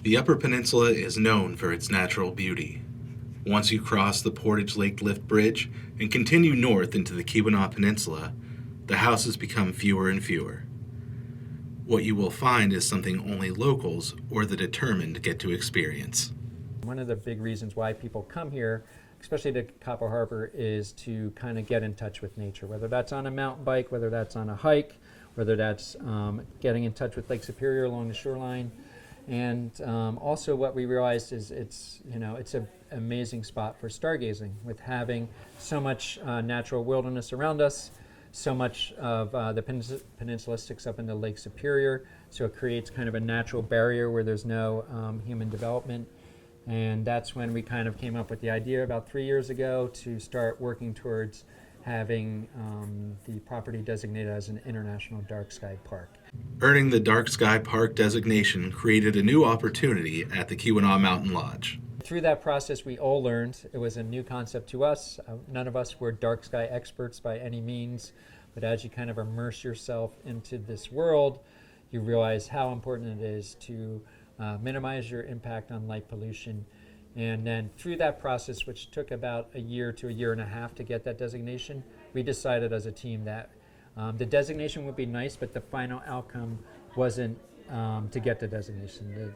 The Upper Peninsula is known for its natural beauty. Once you cross the Portage Lake Lift Bridge and continue north into the Keweenaw Peninsula, the houses become fewer and fewer. What you will find is something only locals or the determined get to experience. One of the big reasons why people come here, especially to Copper Harbor, is to kind of get in touch with nature, whether that's on a mountain bike, whether that's on a hike, whether that's getting in touch with Lake Superior along the shoreline. And also what we realized is it's an amazing spot for stargazing, with having so much natural wilderness around us. So much of the peninsula sticks up into Lake Superior, so it creates kind of a natural barrier where there's no human development. And that's when we kind of came up with the idea about 3 years ago to start working towards having the property designated as an International Dark Sky Park. Earning the Dark Sky Park designation created a new opportunity at the Keweenaw Mountain Lodge. Through that process, we all learned it was a new concept to us. None of us were dark sky experts by any means, but as you kind of immerse yourself into this world, you realize how important it is to minimize your impact on light pollution. And then through that process, which took about a year to a year and a half to get that designation, we decided as a team that the designation would be nice, but the final outcome wasn't to get the designation.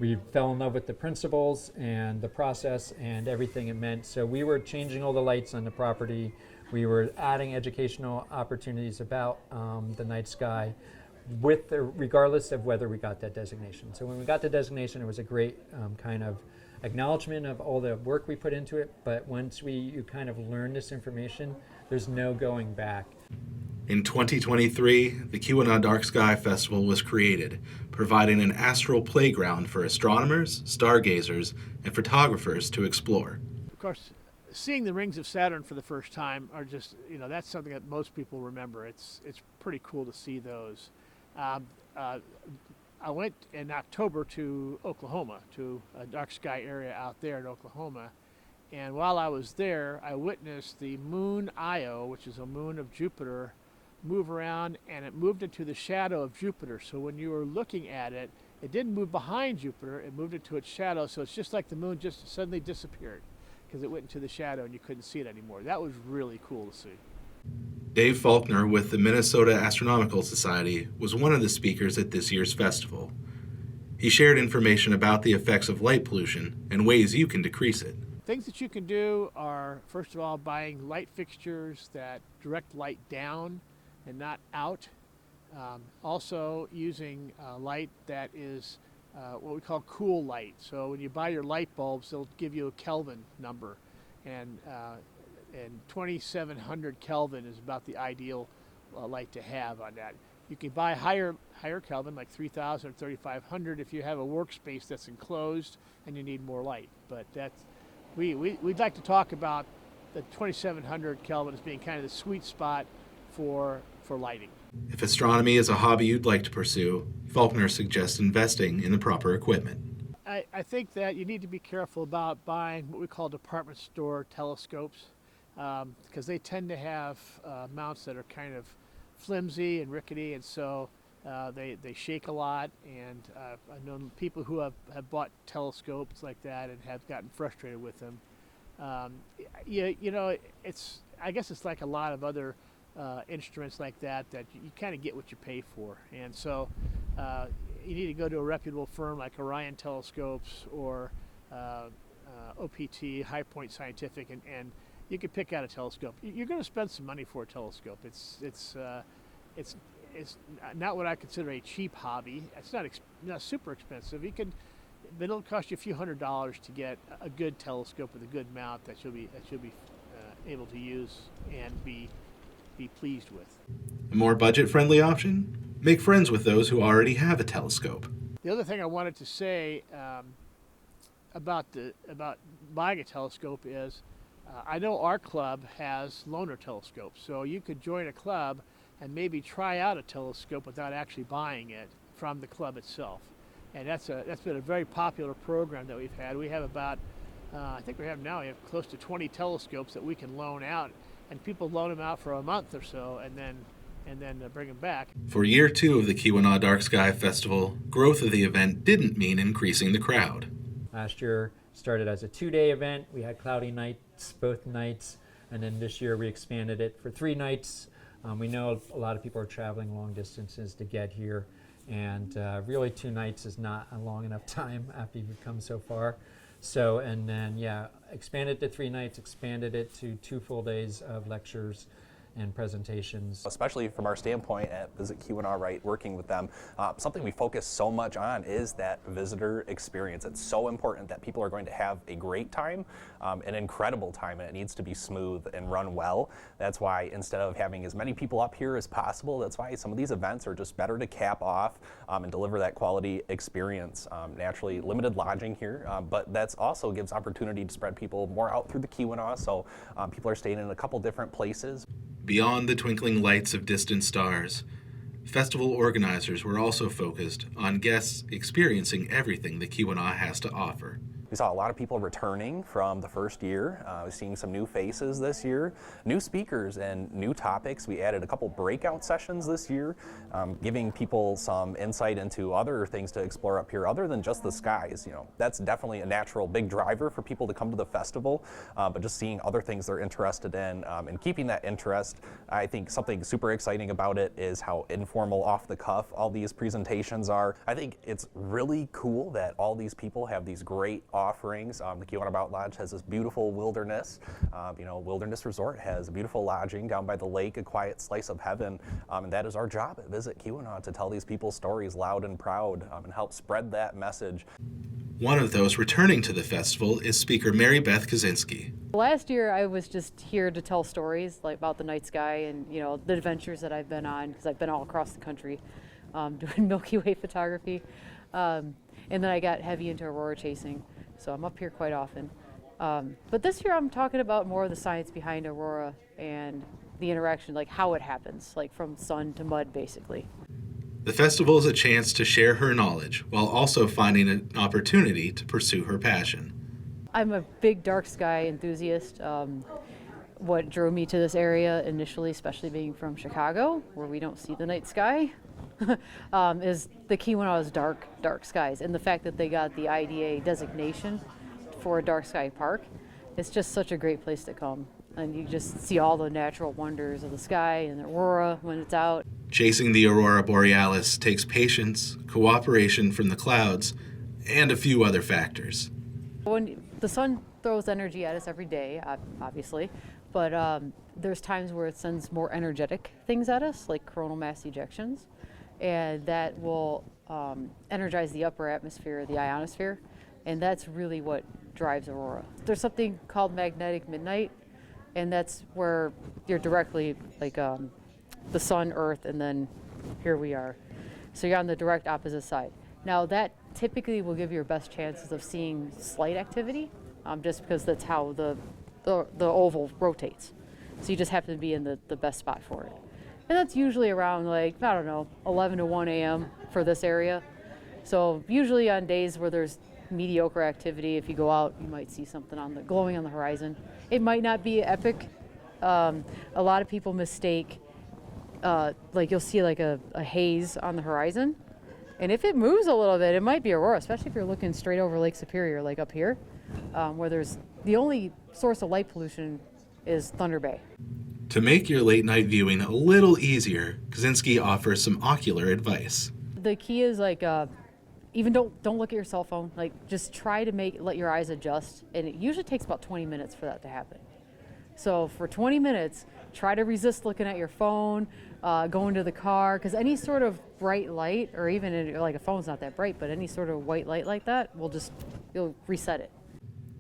We fell in love with the principles and the process and everything it meant. So we were changing all the lights on the property. We were adding educational opportunities about the night sky, regardless of whether we got that designation. So when we got the designation, it was a great kind of acknowledgement of all the work we put into it. But once you kind of learn this information, there's no going back. In 2023, the Keweenaw Dark Sky Festival was created, providing an astral playground for astronomers, stargazers, and photographers to explore. Of course, seeing the rings of Saturn for the first time are just, that's something that most people remember. It's pretty cool to see those. I went in October to Oklahoma, to a dark sky area out there in Oklahoma. And while I was there, I witnessed the moon Io, which is a moon of Jupiter, move around, and it moved into the shadow of Jupiter. So when you were looking at it, it didn't move behind Jupiter, it moved into its shadow. So it's just like the moon just suddenly disappeared because it went into the shadow and you couldn't see it anymore. That was really cool to see. Dave Faulkner with the Minnesota Astronomical Society was one of the speakers at this year's festival. He shared information about the effects of light pollution and ways you can decrease it. Things that you can do are, first of all, buying light fixtures that direct light down and not out. Also using light that is what we call cool light. So when you buy your light bulbs, they'll give you a Kelvin number, and 2700 Kelvin is about the ideal light to have on that. You can buy higher Kelvin, like 3000 or 3500, if you have a workspace that's enclosed and you need more light. But we'd like to talk about the 2700 Kelvin as being kind of the sweet spot for lighting. If astronomy is a hobby you'd like to pursue, Faulkner suggests investing in the proper equipment. I think that you need to be careful about buying what we call department store telescopes, because they tend to have mounts that are kind of flimsy and rickety, and so they shake a lot. And I've known people who have bought telescopes like that and have gotten frustrated with them. I guess it's like a lot of other instruments like that you kind of get what you pay for. And so you need to go to a reputable firm like Orion Telescopes or OPT, High Point Scientific, and you can pick out a telescope. You're going to spend some money for a telescope. It's not what I consider a cheap hobby. It's not super expensive. But it'll cost you a few $100s to get a good telescope with a good mount that you'll be able to use and be pleased with. A more budget-friendly option? Make friends with those who already have a telescope. The other thing I wanted to say about buying a telescope is I know our club has loaner telescopes, so you could join a club and maybe try out a telescope without actually buying it from the club itself. And that's been a very popular program that we've had. We have about I think we have close to 20 telescopes that we can loan out, and people loan them out for a month or so, and then and then bring them back. For year 2 of the Keweenaw Dark Sky Festival, growth of the event didn't mean increasing the crowd. Last year started as a 2-day event. We had cloudy nights both nights, and then this year we expanded it for 3 nights. We know a lot of people are traveling long distances to get here, and really 2 nights is not a long enough time after you've come so far. So, and then, yeah, expanded to 3 nights, expanded it to 2 full days of lectures and presentations. Especially from our standpoint at Visit Keweenaw, right, working with them, something we focus so much on is that visitor experience. It's so important that people are going to have a great time, an incredible time, and it needs to be smooth and run well. That's why instead of having as many people up here as possible, that's why some of these events are just better to cap off and deliver that quality experience. Naturally, limited lodging here, but that's also gives opportunity to spread people more out through the Keweenaw, so people are staying in a couple different places. Beyond the twinkling lights of distant stars, festival organizers were also focused on guests experiencing everything the Keweenaw has to offer. We saw a lot of people returning from the first year. We're seeing some new faces this year, new speakers and new topics. We added a couple breakout sessions this year, giving people some insight into other things to explore up here other than just the skies. You know, that's definitely a natural big driver for people to come to the festival, but just seeing other things they're interested in and keeping that interest. I think something super exciting about it is how informal, off the cuff all these presentations are. I think it's really cool that all these people have these great offerings. The Keweenaw Mountain Lodge has this beautiful wilderness. Wilderness Resort has beautiful lodging down by the lake, a quiet slice of heaven. And that is our job at Visit Keweenaw, to tell these people's stories loud and proud and help spread that message. One of those returning to the festival is speaker Mary Beth Kaczynski. Last year I was just here to tell stories like about the night sky and the adventures that I've been on, because I've been all across the country doing Milky Way photography. And then I got heavy into aurora chasing. So I'm up here quite often. But this year I'm talking about more of the science behind aurora and the interaction, like how it happens, like from sun to mud, basically. The festival is a chance to share her knowledge while also finding an opportunity to pursue her passion. I'm a big dark sky enthusiast. What drew me to this area initially, especially being from Chicago, where we don't see the night sky, is the Keweenaw's dark skies, and the fact that they got the IDA designation for a dark sky park. It's just such a great place to come, and you just see all the natural wonders of the sky and the aurora when it's out. Chasing the aurora borealis takes patience, cooperation from the clouds, and a few other factors. When the sun throws energy at us every day, obviously, but there's times where it sends more energetic things at us, like coronal mass ejections, and that will energize the upper atmosphere, the ionosphere, and that's really what drives aurora. There's something called magnetic midnight, and that's where you're directly like the sun, earth, and then here we are. So you're on the direct opposite side. Now that typically will give you your best chances of seeing slight activity, just because that's how the oval rotates. So you just happen to be in the best spot for it. And that's usually around 11 to 1 a.m. for this area. So usually on days where there's mediocre activity, if you go out, you might see something glowing on the horizon. It might not be epic. A lot of people mistake, you'll see like a haze on the horizon. And if it moves a little bit, it might be aurora, especially if you're looking straight over Lake Superior, like up here, where there's the only source of light pollution is Thunder Bay. To make your late night viewing a little easier, Kaczynski offers some ocular advice. The key is even don't look at your cell phone. Just try to let your eyes adjust, and it usually takes about 20 minutes for that to happen. So for 20 minutes, try to resist looking at your phone, go into the car, because any sort of bright light, or even a phone's not that bright, but any sort of white light like that you'll reset it.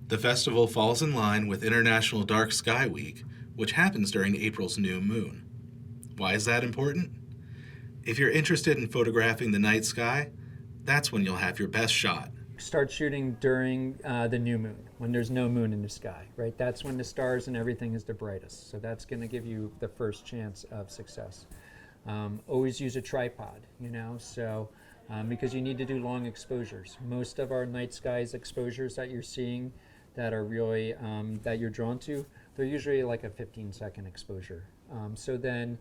The festival falls in line with International Dark Sky Week, which happens during April's new moon. Why is that important? If you're interested in photographing the night sky, that's when you'll have your best shot. Start shooting during the new moon, when there's no moon in the sky, right? That's when the stars and everything is the brightest. So that's going to give you the first chance of success. Always use a tripod, because you need to do long exposures. Most of our night skies exposures that you're seeing that are really, that you're drawn to, they're usually like a 15-second exposure. So then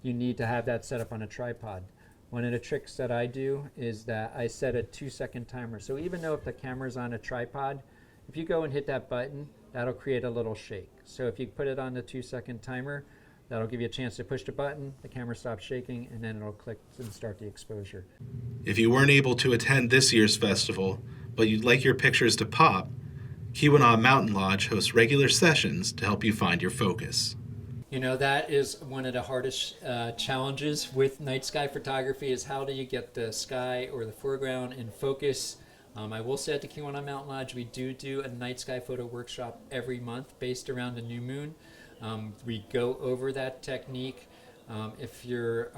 you need to have that set up on a tripod. One of the tricks that I do is that I set a 2-second timer. So even though if the camera's on a tripod, if you go and hit that button, that'll create a little shake. So if you put it on the 2-second timer, that'll give you a chance to push the button, the camera stops shaking, and then it'll click and start the exposure. If you weren't able to attend this year's festival, but you'd like your pictures to pop, Keweenaw Mountain Lodge hosts regular sessions to help you find your focus. You know, that is one of the hardest challenges with night sky photography, is how do you get the sky or the foreground in focus. I will say at the Keweenaw Mountain Lodge, we do a night sky photo workshop every month based around the new moon. We go over that technique. If your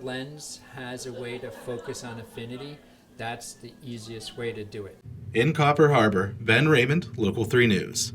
lens has a way to focus on affinity, that's the easiest way to do it. In Copper Harbor, Ben Raymond, Local 3 News.